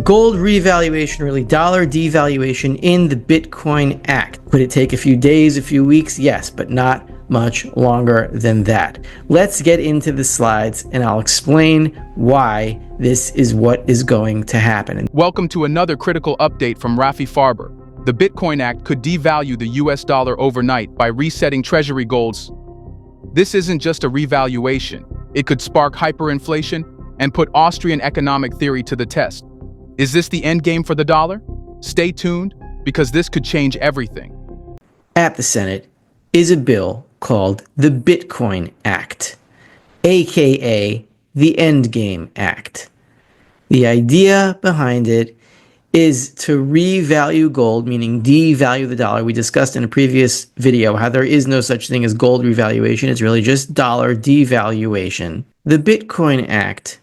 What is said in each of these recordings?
Gold revaluation, really dollar devaluation in the Bitcoin Act. Could it take a few days, a few weeks? Yes, but not much longer than that. Let's get into the slides and I'll explain why this is what is going to happen. Welcome to another critical update from Rafi Farber. The Bitcoin Act could devalue the US dollar overnight by resetting treasury golds. This isn't just a revaluation. It could spark hyperinflation and put Austrian economic theory to the test. Is this the endgame for the dollar? Stay tuned, because this could change everything. At the Senate is a bill called the Bitcoin Act, aka the Endgame Act. The idea behind it is to revalue gold, meaning devalue the dollar. We discussed in a previous video how there is no such thing as gold revaluation. It's really just dollar devaluation. The Bitcoin Act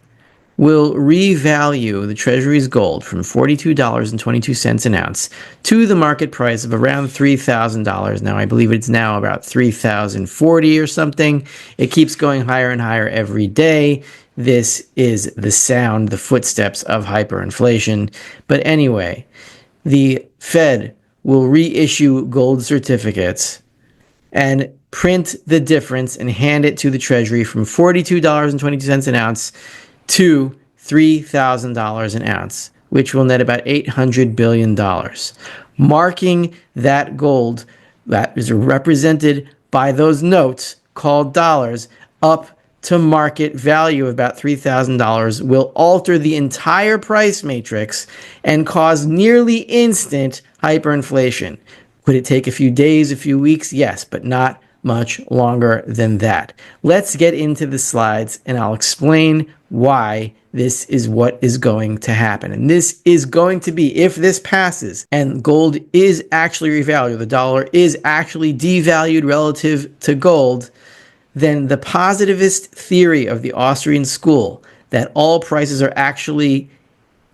will revalue the Treasury's gold from $42.22 an ounce to the market price of around $3,000. Now, I believe it's now about $3,040 or something. It keeps going higher and higher every day. This is the sound, the footsteps of hyperinflation. But anyway, the Fed will reissue gold certificates and print the difference and hand it to the Treasury from $42.22 an ounce to $3,000 an ounce, which will net about $800 billion. Marking that gold that is represented by those notes called dollars up to market value of about $3,000 will alter the entire price matrix and cause nearly instant hyperinflation. Could it take a few days, a few weeks? Yes, but not much longer than that. Let's get into the slides and I'll explain why this is what is going to happen. And this is going to be, if this passes and gold is actually revalued, the dollar is actually devalued relative to gold, then the positivist theory of the Austrian school that all prices are actually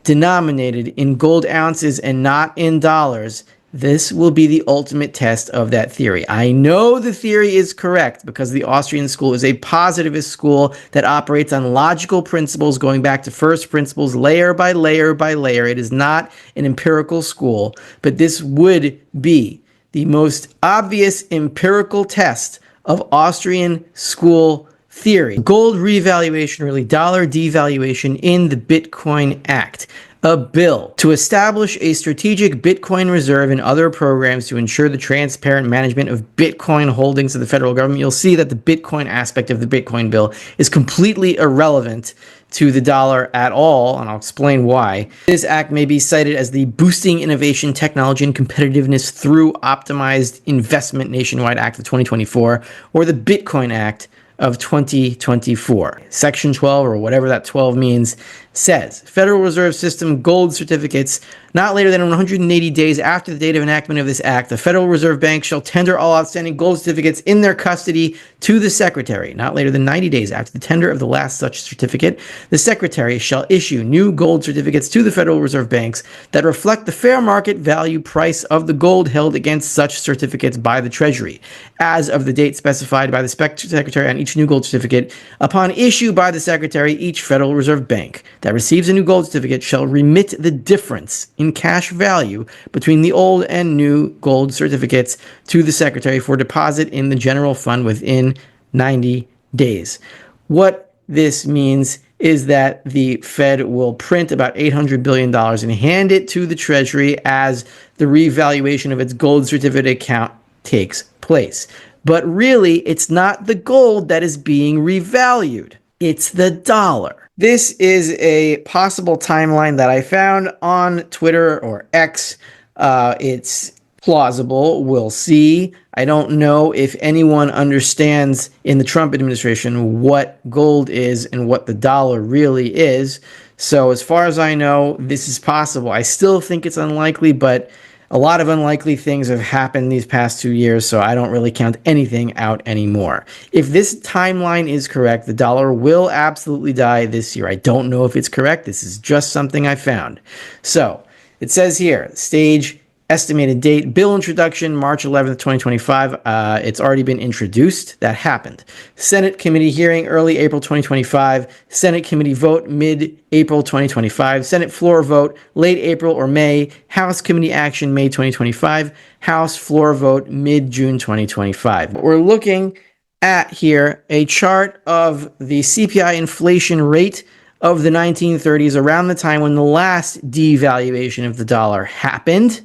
denominated in gold ounces and not in dollars, this will be the ultimate test of that theory. I know the theory is correct because the Austrian school is a positivist school that operates on logical principles going back to first principles, layer by layer by layer. It is not an empirical school, but this would be the most obvious empirical test of Austrian school theory. Gold revaluation, really dollar devaluation in the Bitcoin Act. A bill to establish a strategic Bitcoin reserve and other programs to ensure the transparent management of Bitcoin holdings of the federal government. You'll see that the Bitcoin aspect of the Bitcoin bill is completely irrelevant to the dollar at all, and I'll explain why. This act may be cited as the Boosting Innovation, Technology, and Competitiveness Through Optimized Investment Nationwide Act of 2024, or the Bitcoin Act of 2024. Section 12, or whatever that 12 means, says Federal Reserve System gold certificates not later than 180 days after the date of enactment of this act. The Federal Reserve Bank shall tender all outstanding gold certificates in their custody to the Secretary. Not later than 90 days after the tender of the last such certificate, the Secretary shall issue new gold certificates to the Federal Reserve Banks that reflect the fair market value price of the gold held against such certificates by the Treasury, as of the date specified by the Secretary on each new gold certificate. Upon issue by the Secretary, each Federal Reserve Bank that receives a new gold certificate shall remit the difference in cash value between the old and new gold certificates to the Secretary for deposit in the general fund within 90 days. What this means is that the Fed will print about $800 billion and hand it to the Treasury as the revaluation of its gold certificate account takes place. But really, it's not the gold that is being revalued. It's the dollar. This is a possible timeline that I found on Twitter or X. It's plausible. We'll see. I don't know if anyone understands in the Trump administration what gold is and what the dollar really is. So as far as I know, this is possible. I still think it's unlikely, but a lot of unlikely things have happened these past 2 years, so I don't really count anything out anymore. If this timeline is correct, the dollar will absolutely die this year. I don't know if it's correct. This is just something I found. So it says here, stage Estimated date, bill introduction, March 11th, 2025. It's already been introduced. That happened. Senate committee hearing, early April 2025. Senate committee vote, mid-April 2025. Senate floor vote, late April or May. House committee action, May 2025. House floor vote, mid-June 2025. We're looking at here a chart of the CPI inflation rate of the 1930s, around the time when the last devaluation of the dollar happened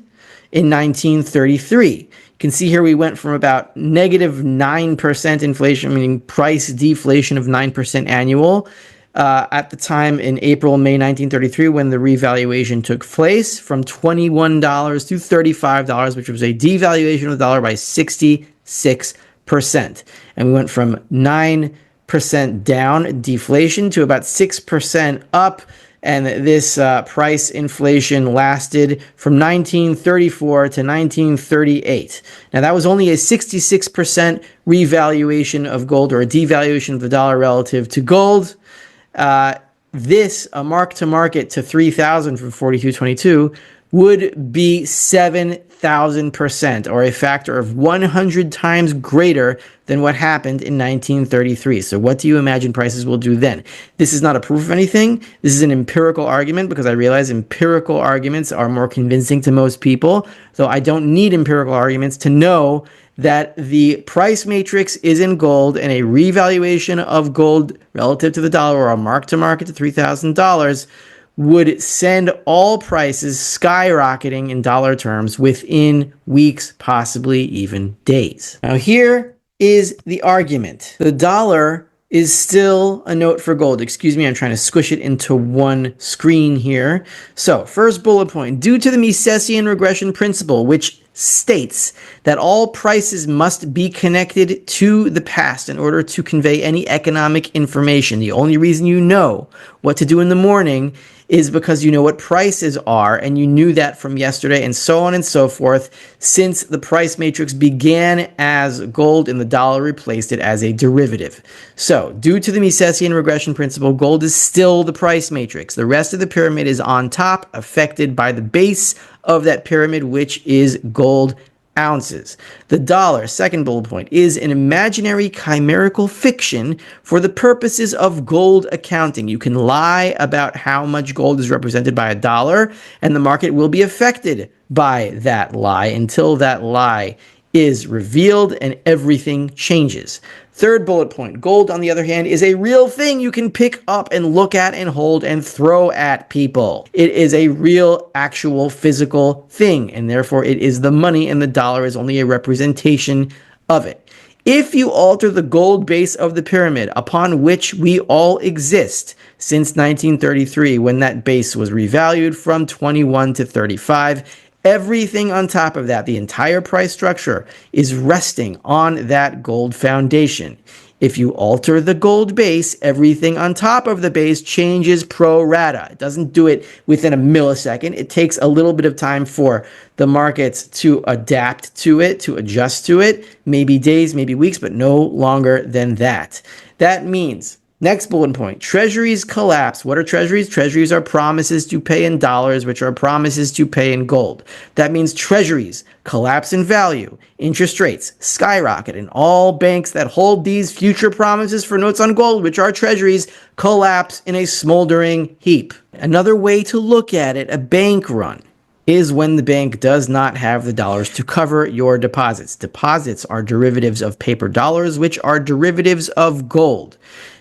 in 1933. You can see here we went from about negative 9% inflation, meaning price deflation of 9% annual, at the time in April, May 1933, when the revaluation took place, from $21 to $35, which was a devaluation of the dollar by 66%. And we went from 9% down deflation to about 6% up. And this price inflation lasted from 1934 to 1938. Now, that was only a 66% revaluation of gold, or a devaluation of the dollar relative to gold. This, a mark-to-market to 3,000 from 42.22, would be 7,000%, or a factor of 100 times greater than what happened in 1933. So what do you imagine prices will do then? This is not a proof of anything. This is an empirical argument, because I realize empirical arguments are more convincing to most people. So I don't need empirical arguments to know that the price matrix is in gold, and a revaluation of gold relative to the dollar, or a mark-to-market to $3,000, would send all prices skyrocketing in dollar terms within weeks, possibly even days. Now, here is the argument. The dollar is still a note for gold. Excuse me, I'm trying to squish it into one screen here. So, first bullet point, due to the Misesian regression principle, which states that all prices must be connected to the past in order to convey any economic information. The only reason you know what to do in the morning is because you know what prices are, and you knew that from yesterday, and so on and so forth, since the price matrix began as gold and the dollar replaced it as a derivative. So, due to the Misesian regression principle, gold is still the price matrix. The rest of the pyramid is on top, affected by the base of that pyramid, which is gold ounces. The dollar, second bullet point, is an imaginary chimerical fiction for the purposes of gold accounting. You can lie about how much gold is represented by a dollar, and the market will be affected by that lie until that lie is revealed and everything changes. Third bullet point, gold, on the other hand, is a real thing you can pick up and look at and hold and throw at people. It is a real, actual, physical thing, and therefore it is the money, and the dollar is only a representation of it. If you alter the gold base of the pyramid upon which we all exist since 1933, when that base was revalued from 21 to 35, everything on top of that, the entire price structure, is resting on that gold foundation. If you alter the gold base, everything on top of the base changes pro rata. It doesn't do it within a millisecond. It takes a little bit of time for the markets to adapt to it, to adjust to it, maybe days, maybe weeks, but no longer than that. That means, next bullet point, treasuries collapse. What are treasuries? Treasuries are promises to pay in dollars, which are promises to pay in gold. That means treasuries collapse in value, interest rates skyrocket, and all banks that hold these future promises for notes on gold, which are treasuries, collapse in a smoldering heap. Another way to look at it, a bank run, is when the bank does not have the dollars to cover your deposits. Deposits are derivatives of paper dollars, which are derivatives of gold.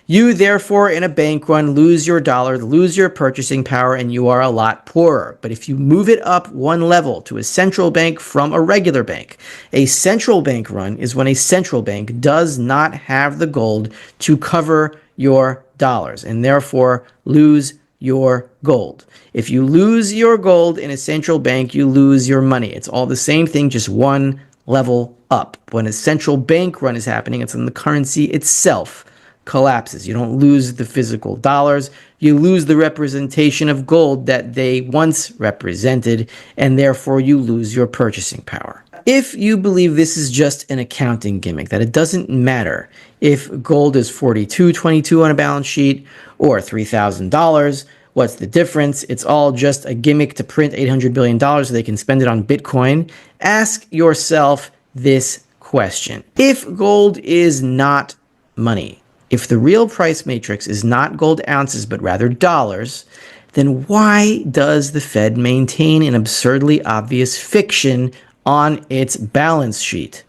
You, therefore, in a bank run, lose your dollar, lose your purchasing power, and you are a lot poorer. But if you move it up one level to a central bank from a regular bank, a central bank run is when a central bank does not have the gold to cover your dollars, and therefore lose your gold. If you lose your gold in a central bank, you lose your money. It's all the same thing, just one level up. When a central bank run is happening, it's when the currency itself collapses. You don't lose the physical dollars, you lose the representation of gold that they once represented, and therefore you lose your purchasing power. If you believe this is just an accounting gimmick, that it doesn't matter if gold is $42.22 on a balance sheet or $3,000, What's the difference? It's all just a gimmick to print $800 billion so they can spend it on Bitcoin. Ask yourself this question. If gold is not money, if the real price matrix is not gold ounces but rather dollars, then why does the Fed maintain an absurdly obvious fiction on its balance sheet?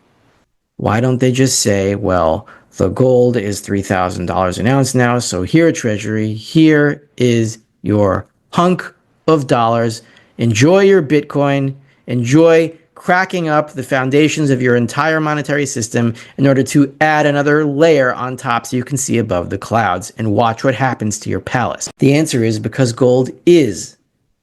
Why don't they just say, well, the gold is $3,000 an ounce now, so here, Treasury, here is your hunk of dollars. Enjoy your Bitcoin. Enjoy cracking up the foundations of your entire monetary system in order to add another layer on top so you can see above the clouds and watch what happens to your palace. The answer is because gold is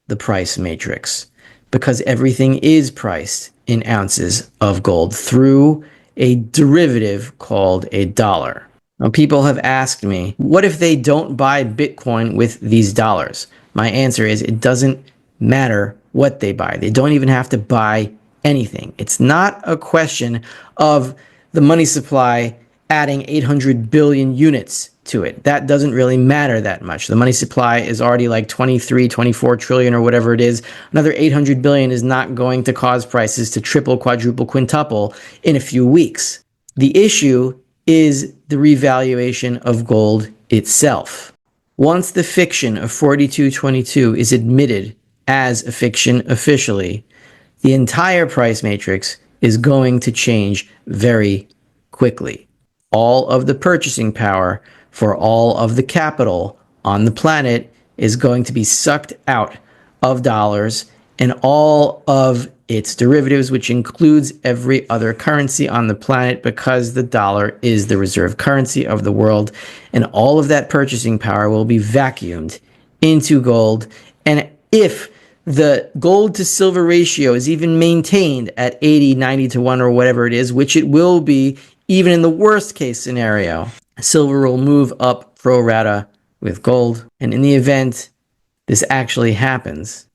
the price matrix, because everything is priced in ounces of gold through a derivative called a dollar. Now, people have asked me, what if they don't buy Bitcoin with these dollars? My answer is it doesn't matter what they buy. They don't even have to buy anything. It's not a question of the money supply adding 800 billion units to it. That doesn't really matter that much. The money supply is already like 23, 24 trillion or whatever it is. Another 800 billion is not going to cause prices to triple, quadruple, quintuple in a few weeks. The issue is the revaluation of gold itself. Once the fiction of 4222 is admitted as a fiction officially, the entire price matrix is going to change very quickly. All of the purchasing power for all of the capital on the planet is going to be sucked out of dollars, and all of its derivatives, which includes every other currency on the planet, because the dollar is the reserve currency of the world, and all of that purchasing power will be vacuumed into gold. And if the gold to silver ratio is even maintained at 80, 90 to 1 or whatever it is, which it will be even in the worst case scenario, silver will move up pro rata with gold. And in the event this actually happens,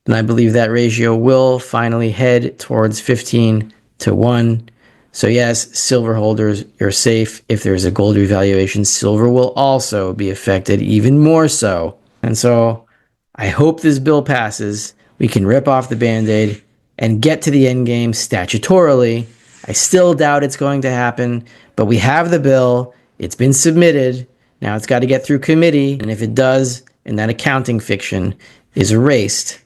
then I believe that ratio will finally head towards 15 to 1. So yes, silver holders, you're safe. If there's a gold revaluation, silver will also be affected even more so. And so I hope this bill passes. We can rip off the Band-Aid and get to the end game statutorily. I still doubt it's going to happen, but we have the bill. It's been submitted. Now it's got to get through committee. And if it does, and that accounting fiction is erased,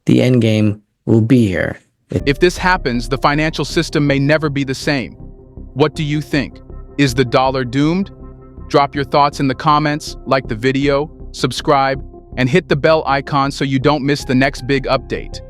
the end game will be here. If this happens, the financial system may never be the same. What do you think? Is the dollar doomed? Drop your thoughts in the comments, like the video, subscribe, and hit the bell icon so you don't miss the next big update.